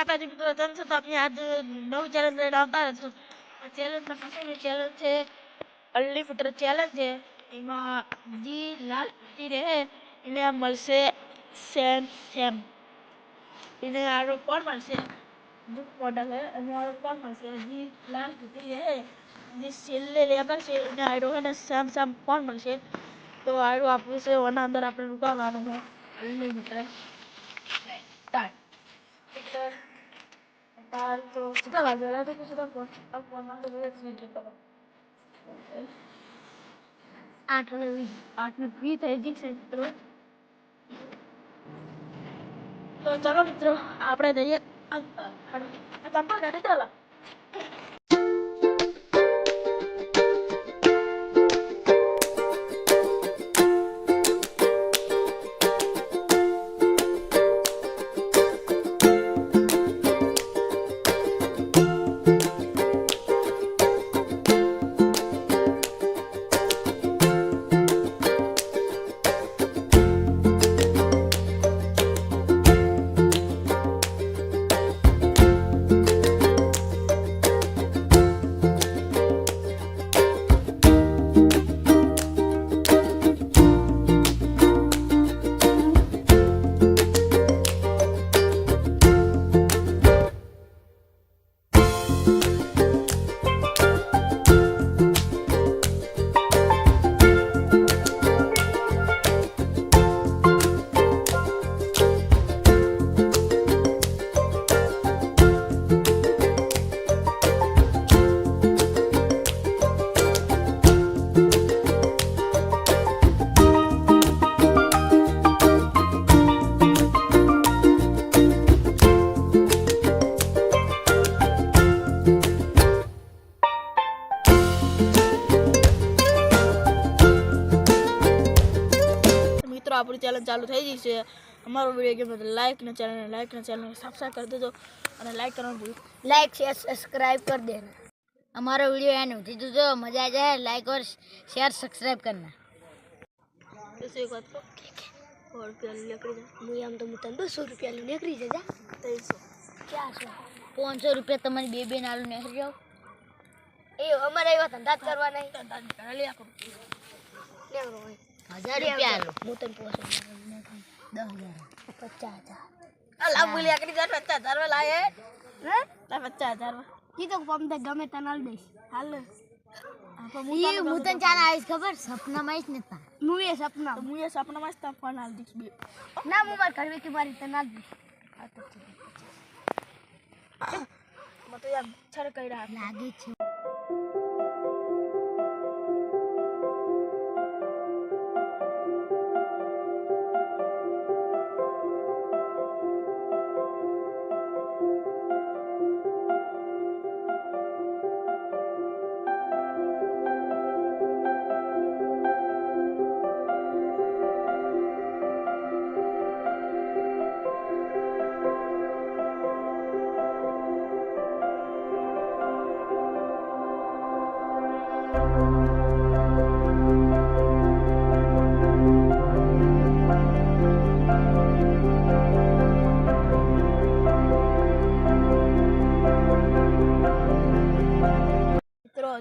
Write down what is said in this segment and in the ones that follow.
માતાજી મિત્રો તેમ છતાં આપણે આજ નવું ચેલેન્જ લઈને આવતા હતા. આ ચેલેન્જમાં કશું ચેલેન્જ છે, અનલિમિટેડ ચેલેન્જ છે. એમાં જે લાસ્ટ રહે એને મળશે સેમ. એને આરો કોણ મળશે? બુક મોડલ है અને આરો કોણ મળશે? જે લાસ્ટ રહે જે છેલ્લે લેબર છે એને આરો है ને સેમ કોણ મળશે? તો આરો આપણું છે ઓના અંદર આપણે રોકાવાનું છે અનલિમિટેડ સ્ટાર્ટ. तो कितना बात कर रहा था कुछ तो अब बोलना तो मेरे से ठीक है 8:20 થઈ ગઈ છે મિત્રો. તો ચાલો મિત્રો આપણે જઈએ તંપા ગાડી ચાલો. આપણી ચેલેન્જ ચાલુ થઈ ગઈ છે. અમારો વિડીયો ગમે તો લાઈક ને ચેનલને સબસ્ક્રાઇબ કરી દેજો અને લાઈક કરવાનું ભૂલો लाइक शेयर सब्सक्राइब कर देना. हमारा वीडियो एंड होती तो मजा आ जाए. लाइक और शेयर सब्सक्राइब करना. ऐसे एक बात को और रुपया लेकर जा मुझे हम तो मुतन 200 रुपया लेकर जा 300 क्या 500 रुपया तुम्हारी बेबी नालू नेहर जाओ. ए हमारा एवा धंधा करवा नहीं धंधा कर लिया करो ले करो 1000 रुपया लो मुतन 10,000 50,000 अल्लाह बोलिया कर जा 50,000 में लाए हैं ला 50,000 में की तो पम ते गमे तनाल दे हाल ये मुतन चाना आइस खबर सपना में ने था मुए सपना मुए सपना में था फोन हाल दिस बे ना मुमार करवे की मारी तनाल दे आ तो मत यार छड़ कई रहा लागे छे.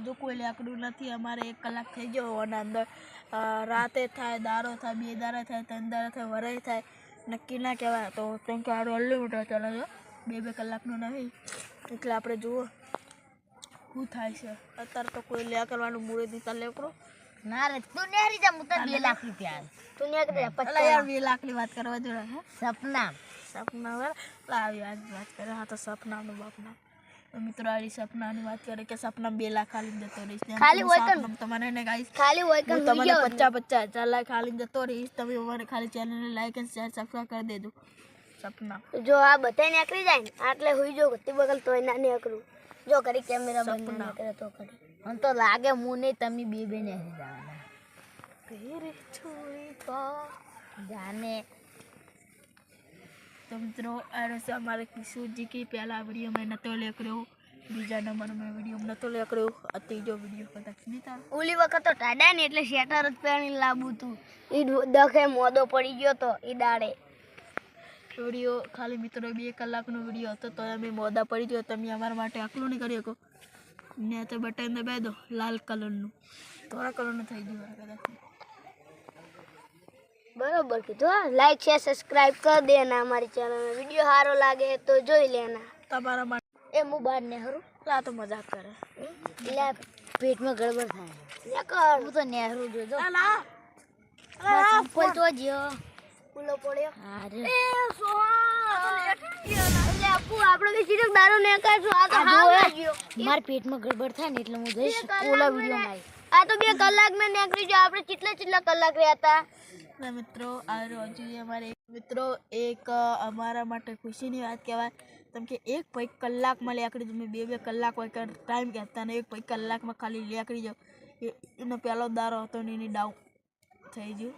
હજુ કોઈ લાકડું નથી. અમારે 1 કલાક થઈ ગયો અને અંદર રાતે થાય, દારો થાય, 2 દારા થાય, 3 દારા થાય, વરાય થાય, નક્કી ના કહેવાય. તો કેમ કે આડો અનલિમિટેડ ચાલે છે 2 કલાકનું નહીં એટલે આપણે જુઓ શું થાય છે. અત્યારે તો કોઈ લે કરવાનું મૂળે દીતા લે કરો ના રે તું નેહરી જા મુતન 2 લાખ રૂપિયા તું નેહરી જા 50 યાર 2 લાખની વાત કરવા જોડે હે સપના લાવી વાત કરે. હા તો સપનાનું બાપના તો મિત્રો આ સપનાની વાત કરે કે સપના 2 લાખ ખાલી જતો રહીશ ખાલી હોય કન તમારે ને ગાઈસ ખાલી હોય કન તમને 50,000 લાખ ખાલી જતો રહીશ. તમે અમારે ખાલી ચેનલને લાઈક અને શેર સબસ્ક્રાઇબ કરી દેજો. સપના જો આ બધાય નીકળી જાય ને આટલે હોઈ જો ગતિ બગલ તોય ના નીકળું જો કરી કેમેરા બંધ ના કરે તો કરી મને તો લાગે હું નહીં તમે બે નહીં જવાના તેરે છોડી પા જાને. तो मित्रों ऐसे हमारे किशोर की पहला वीडियो में नतो लेकर बीजा नंबर में वीडियो में नतो लेकर तीजो वीडियो कदाच नहीं था. ओली वखत तो टाડા ને એટલે શેટર જ પહેરીને લાવું તું ઈ દખે મોદો પડી ગયો તો ઈ દાડે વિડીયો ખાલી મિત્રો 2 કલાકનો વિડીયો હતો તો અમે મોડા પડી ગયો. તમે અમારા માટે આટલું નહીં કરી શકો. ને તો બટન દબાવી દો લાલ કલરનું, ધોળા કલરનું થઈ ગયું કદાચ. બરોબર કીધું. લાઈક શેર સબસ્ક્રાઇબ કરી દેના અમારી ચેનલ. વિડીયો સારો લાગે તો જોઈ લેના. તમારા માટે એ હું બહાર ને હરું લા તો મજાક કરે. એટલે પેટમાં ગડબડ થાય. હું તો નેહરું જોજો. સંપલ તો જ્યો પુલો પડ્યો. અરે એ સોહા એટલે આપુ આપણે કે સીધો દારૂ ને કાઢો. આ તો હાવ ગયો. માર પેટમાં ગડબડ થાય ને એટલે હું જઈશ ઓલા વિડિયો માં. આ તો 2 કલાક મેં નીકળી જો. આપણે કેટલા કલાક રહ્યા હતા મિત્રો. આ રોજી અમારે મિત્રો એક અમારા માટે ખુશીની વાત કહેવાય. કેમ કે એક ભાઈ કલાકમાં લેકડી તમે 2 કલાક હોય કે ટાઈમ કહેતા ને એક ભાઈ કલાકમાં ખાલી લેકડી જાઓ. એનો પહેલો દારો હતો ને એની ડાઉન થઈ ગયું.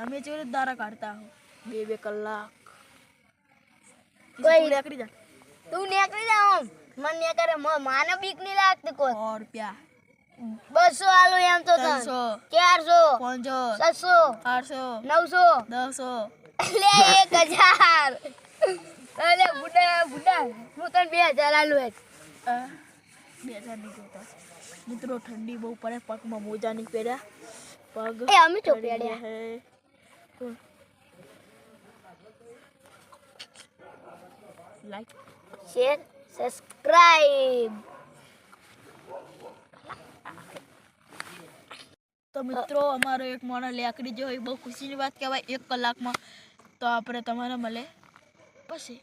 અમે જેવી દારા કાઢતા હો 2 કલાક લેકડી જા. તું નીકળી જા. આમ મન ને કરે માને બીક નહીં લાગતી કોઈ. 100 રૂપિયા 200 આલો એમ તો 300 400 500 700 800 900 1000 લે 1000. અલે બુડા હું તને 2000 આલું હે. 2000 ની જોતા મિત્રો. ઠંડી બહુ પડે, પગમાં મોજા નહીં પહેર્યા. પગ એ અમે તો પહેર્યા હે. Like share subscribe. તો મિત્રો અમારો એક મોણો લેકડી જો બહુ ખુશીની વાત કહેવાય. 1 કલાકમાં તો આપણે તમારે મળે પછી.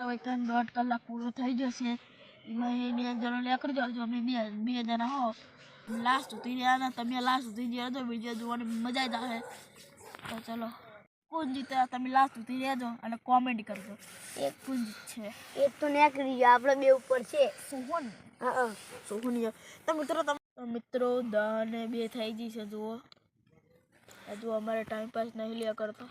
હવે 1.5 કલાક પૂરો થઈ જશે. એમાં એની જણા લેકડી જાઓ. અમે બે જણા હો લાસ્ટ સુધી રહ્યા. તમે લાસ્ટ સુધી રહેજો. વિડીયો જોવાની મજા જ આવે. તો ચલો કોણ જીતે તમે લાસ્ટ સુધી રહેજો અને કોમેન્ટ કરજો. એક કોણ જીતશે. એક તો નીકળી ગયો. આપણે બે ઉપર છે. સોહન. હા સોહન. તો મિત્રો 10 ને 2 થઈ ગઈ છે. જુઓ હજુ અમારે ટાઈમ પાસ નહીં લ્યા કરતો.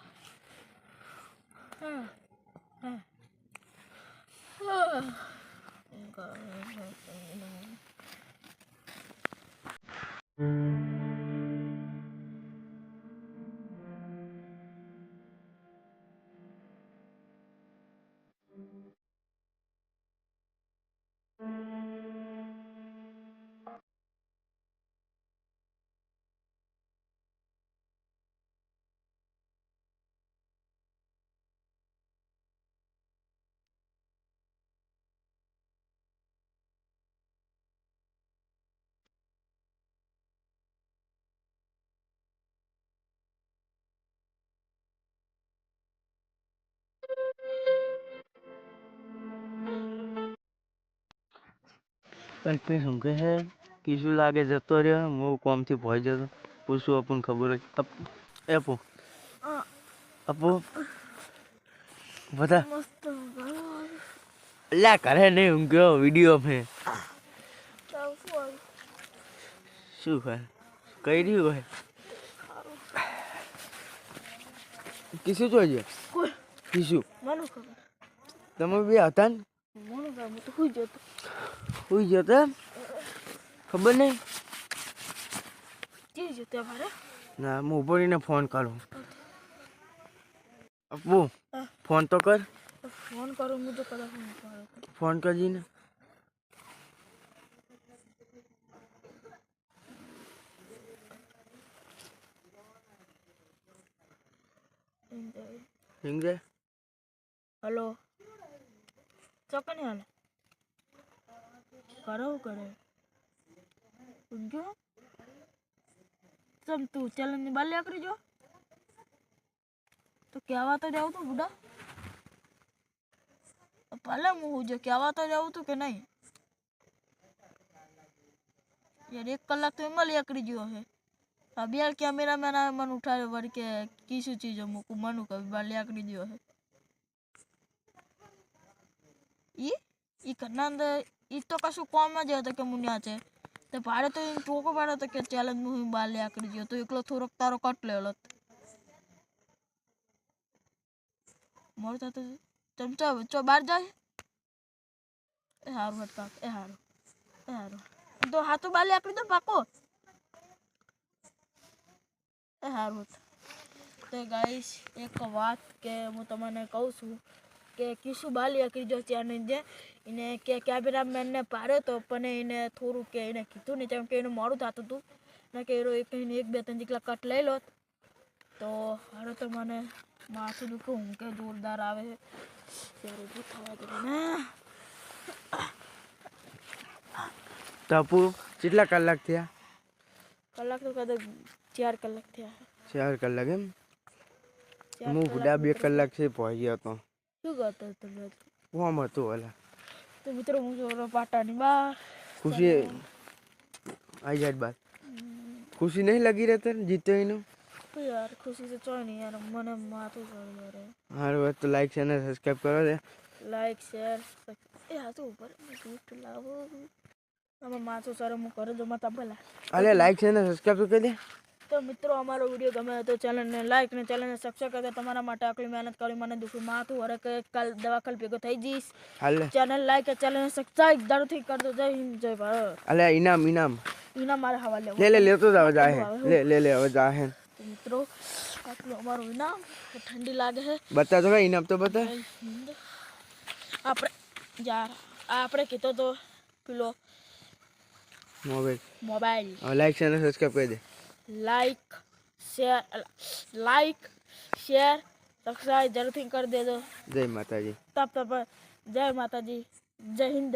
કંઈ શું કહે છે કીશું લાગે જતો રહ્યો. હું કોમથી ભોય જતો પૂછું આપણને ખબર હોય. અપુ બધા અલ્યા કરે નહીં ઊંઘ્યો વિડીયો મેં શું ખરે કઈ રહ્યું હોય. કીશું તો છે કીશું તમે બે હતા ને સુઈ જતો એમ ખબર નહીં. ના હું ઉભો રહીને ફોન કરું. અપુ ફોન તો કર. ફોન કરું હું તો કદાચ ફોન કરજી ને. હિંગ જાય હલો ચોકને હાલ કરો કરે ઊંઘ્યો ચમ તું ચેલેન્જ ની બાર લેકડી જો તો કહેવા તો જાવ તું બુડા ભલે હું જો કહેવા તો જાવ તું કે નહીં यार 1 कलाक तो एम लेकड़ी जो है अब यार कैमरा मैन मन उठा वर के किसी चीज मुकु मनु कभी बार लेकड़ी जो है ई करना अंदर ई तो कशु कॉम में जो तो के मुनिया छे तो पाड़े तो इन टोको पाड़े तो के चैलेंज में बार लेकड़ी जो तो एकलो थोड़क तारो कट लेलो मोरता तो चमचा चो बाहर जाए ए हारू हटका ए हारू तो हाथों बाले आकड़ी तो पाको ए हारू तो गाइस एक बात के હું તમને કહું છું કે કિશુ બાલી આકડી જો ચેલેન્જ એને કે કેમેરામેન ને પાડ્યો તો પણ એને થોડું કે એને કીધું ને કેમ કે એનું મોડું થતું હતું ને કે એક બે ત્રણ જેટલા કટ લઈ લો તો હારો તો મને માથું દુખે હું કે જોરદાર આવે ત્યારે ઊભું થવા દે ને ટપુ કેટલા કલાક થયા કલાક તો કદાચ 4 કલાક થયા 4 કલાક એમ હું બુડા 2 કલાક થી પહોંચી ગયો તો શું કરતો તમે કોમ હતું ઓલા તો મિત્રો હું જો પાટાની બહાર ખુશી आई जाए बात खुशी नहीं लगी रहते जीते ही ना यार खुशी से चो नहीं यार मन माथो चढ़ यार हर बात तो लाइक चैनल सब्सक्राइब करो दे लाइक शेयर ए हाथ ऊपर मैं गिफ्ट लावो हम माथो सारे मु कर दो मत भला अरे लाइक चैनल सब्सक्राइब तो कर दे तो मित्रों हमारो वीडियो गमे तो चैनल ने लाइक ने चैनल ने सब्सक्राइब कर दे તમારા માટે આટલી મહેનત કરી મને દુખી માથું હરે કે કાલ દવાખાને ભેગો થઈ જઈશ હાલે ચેનલ લાઈક ચેનલ ને સબસ્ક્રાઇબ જરૂરથી कर दो जय हिंद जय भारत अरे इनाम इनाम इना मारे हवाले ले तो जाओ जाए ले अब जाए तो मित्रों आटलो हमारो इनाम ठंडी लागे है बता दो इनाम तो बता આપણે यार આપણે કીધો તો પેલો મોબાઈલ लाइक चैनल सब्सक्राइब कर दे लाइक शेयर सब्सक्राइब जरूर कर दे दो जय माता जी तब जय माता जी जय हिंद।